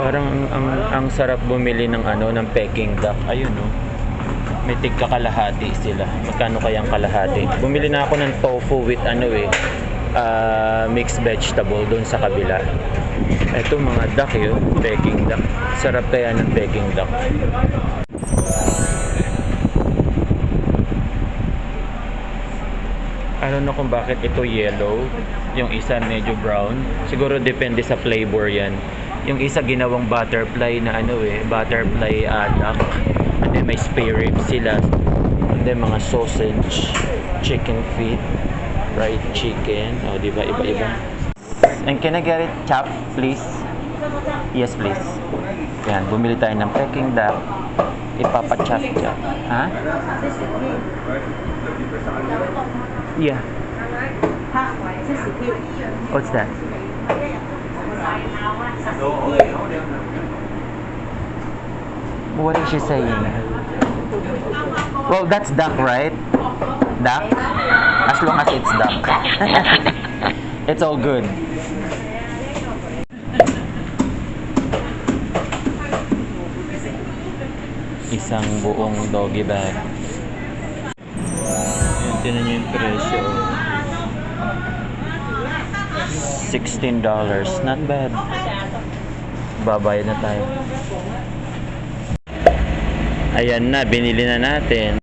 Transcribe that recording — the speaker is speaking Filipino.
Parang ang sarap bumili ng ano, ng Peking duck. Ayun oh. May tigka kalahati sila. Magkano kayang kalahati? Bumili na ako ng tofu with ano mixed vegetable doon sa kabila. Ito mga duck yun, Peking duck. Sarap kaya ng Peking duck. I don't know kung bakit ito yellow, yung isa medyo brown. Siguro depende sa flavor yan. Yung isa ginawang butterfly na butterfly duck. And then may spare ribs sila. And then mga sausage, chicken feet, fried chicken. O, diba? Iba-iba. And can I get it chopped, please? Yes, please. Yan, bumili tayo ng Peking duck. Ipapa-chop siya. Ha? Yeah. What's that? What is she saying? Well, that's duck, right? Duck? As long as it's duck. It's all good. Isang buong doggy bag. Ayan, tinan nyo yung presyo. $16. Not bad. Babayad na tayo. Ayan na, binili na natin.